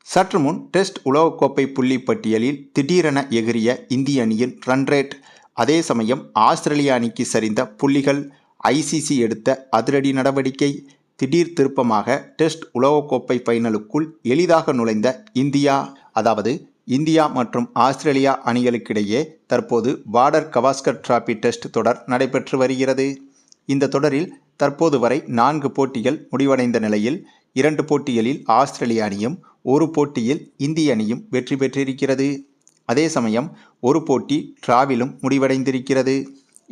சற்று முன் டெஸ்ட் உலகக்கோப்பை புள்ளி பட்டியலில் திடீரென எகிரிய இந்திய அணியின் ரன் ரேட், அதே சமயம் ஆஸ்திரேலிய அணிக்கு சரிந்த புள்ளிகள், ஐசிசி எடுத்த அதிரடி நடவடிக்கை, திடீர் திருப்பமாக டெஸ்ட் உலகக்கோப்பை ஃபைனலுக்குள் எளிதாக நுழைந்த இந்தியா. அதாவது இந்தியா மற்றும் ஆஸ்திரேலியா அணிகளுக்கிடையே தற்போது பார்டர் கவாஸ்கர் டிராபி டெஸ்ட் தொடர் நடைபெற்று வருகிறது. இந்த தொடரில் தற்போது வரை 4 போட்டிகள் முடிவடைந்த நிலையில் 2 போட்டிகளில் ஆஸ்திரேலிய அணியும் 1 போட்டியில் இந்திய அணியும் வெற்றி பெற்றிருக்கிறது. அதே சமயம் ஒரு போட்டி டிராவிலும் முடிவடைந்திருக்கிறது.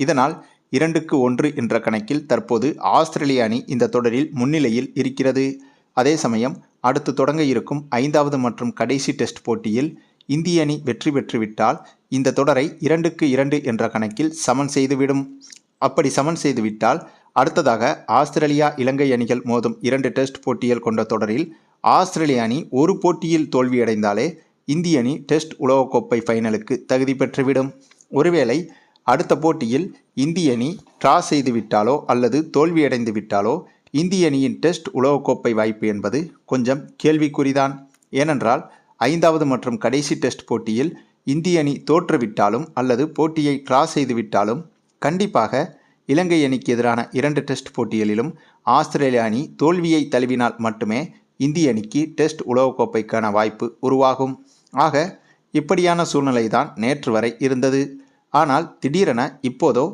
இதனால் 2-1 என்ற கணக்கில் தற்போது ஆஸ்திரேலிய அணி இந்த தொடரில் முன்னிலையில் இருக்கிறது. அதே சமயம் அடுத்து தொடங்க இருக்கும் 5வது மற்றும் கடைசி டெஸ்ட் போட்டியில் இந்திய அணி வெற்றி பெற்றுவிட்டால் இந்த தொடரை 2-2 என்ற கணக்கில் சமன் செய்துவிடும். அப்படி சமன் செய்துவிட்டால் அடுத்ததாக ஆஸ்திரேலியா இலங்கை அணிகள் மோதும் 2 டெஸ்ட் போட்டிகள் கொண்ட தொடரில் ஆஸ்திரேலிய அணி ஒரு போட்டியில் தோல்வியடைந்தாலே இந்திய அணி டெஸ்ட் உலகக்கோப்பை ஃபைனலுக்கு தகுதி பெற்றுவிடும். ஒருவேளை அடுத்த போட்டியில் இந்திய அணி டிரா செய்துவிட்டாலோ அல்லது தோல்வியடைந்து விட்டாலோ இந்திய அணியின் டெஸ்ட் உலகக்கோப்பை வாய்ப்பு என்பது கொஞ்சம் கேள்விக்குறிதான். ஏனென்றால் 5வது மற்றும் கடைசி டெஸ்ட் போட்டியில் இந்திய அணி தோற்றுவிட்டாலும் அல்லது போட்டியை டிரா செய்துவிட்டாலும் கண்டிப்பாக இலங்கை அணிக்கு எதிரான 2 டெஸ்ட் போட்டிகளிலும் ஆஸ்திரேலிய அணி தோல்வியை தழுவினால் மட்டுமே இந்திய அணிக்கு டெஸ்ட் உலகக்கோப்பைக்கான வாய்ப்பு உருவாகும். ஆக இப்படியான சூழ்நிலை தான் நேற்று வரை இருந்தது. ஆனால் திடீரென இப்போதோ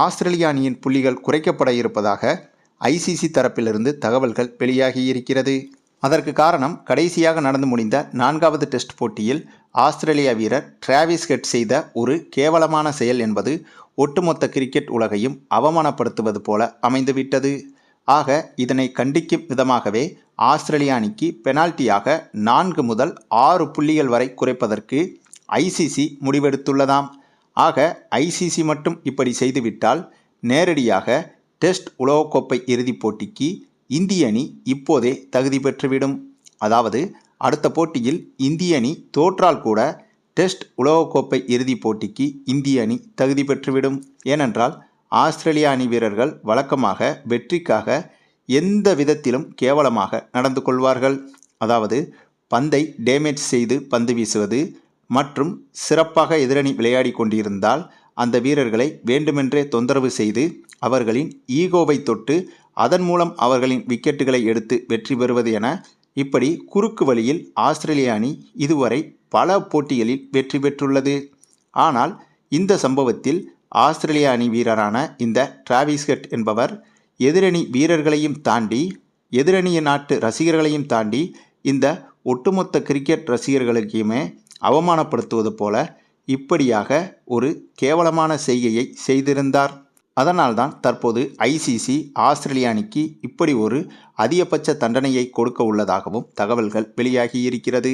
ஆஸ்திரேலிய அணியின் புள்ளிகள் குறைக்கப்பட இருப்பதாக ஐசிசி தரப்பிலிருந்து தகவல்கள் வெளியாகியிருக்கிறது. அதற்கு காரணம் கடைசியாக நடந்து முடிந்த 4வது டெஸ்ட் போட்டியில் ஆஸ்திரேலிய வீரர் டிராவிஸ் ஹெட் செய்த ஒரு கேவலமான செயல் என்பது ஒட்டுமொத்த கிரிக்கெட் உலகையும் அவமானப்படுத்துவது போல அமைந்துவிட்டது. ஆக இதனை கண்டிக்கும் விதமாகவே ஆஸ்திரேலிய அணிக்கு பெனால்ட்டியாக 4 முதல் 6 புள்ளிகள் வரை குறைப்பதற்கு ஐசிசி முடிவெடுத்துள்ளதாம். ஆக ஐசிசி மட்டும் இப்படி செய்துவிட்டால் நேரடியாக டெஸ்ட் உலகக்கோப்பை இறுதிப் போட்டிக்கு இந்திய அணி இப்போதே தகுதி பெற்றுவிடும். அதாவது அடுத்த போட்டியில் இந்திய அணி தோற்றால் கூட டெஸ்ட் உலகக்கோப்பை இறுதிப் போட்டிக்கு இந்திய அணி தகுதி பெற்றுவிடும். ஏனென்றால் ஆஸ்திரேலிய அணி வீரர்கள் வழக்கமாக வெற்றிக்காக எந்த விதத்திலும் கேவலமாக நடந்து கொள்வார்கள். அதாவது பந்தை டேமேஜ் செய்து பந்து வீசுவது மற்றும் சிறப்பாக எதிரணி விளையாடி கொண்டிருந்தால் அந்த வீரர்களை வேண்டுமென்றே தொந்தரவு செய்து அவர்களின் ஈகோவை தொட்டு அதன் மூலம் அவர்களின் விக்கெட்டுகளை எடுத்து வெற்றி பெறுவது என இப்படி குறுக்கு வழியில் ஆஸ்திரேலிய அணி இதுவரை பல போட்டிகளில் வெற்றி பெற்றுள்ளது. ஆனால் இந்த சம்பவத்தில் ஆஸ்திரேலிய அணி வீரரான இந்த டிராவிஸ் ஹெட் என்பவர் எதிரணி வீரர்களையும் தாண்டி எதிரணிய நாட்டு ரசிகர்களையும் தாண்டி இந்த ஒட்டுமொத்த கிரிக்கெட் ரசிகர்களுக்குமே அவமானப்படுத்துவது போல இப்படியாக ஒரு கேவலமான செய்கையை செய்திருந்தார். அதனால்தான் தற்போது ஐசிசி ஆஸ்திரேலிய அணிக்கு இப்படி ஒரு அதிகபட்ச தண்டனையை கொடுக்க உள்ளதாகவும் தகவல்கள் வெளியாகியிருக்கிறது.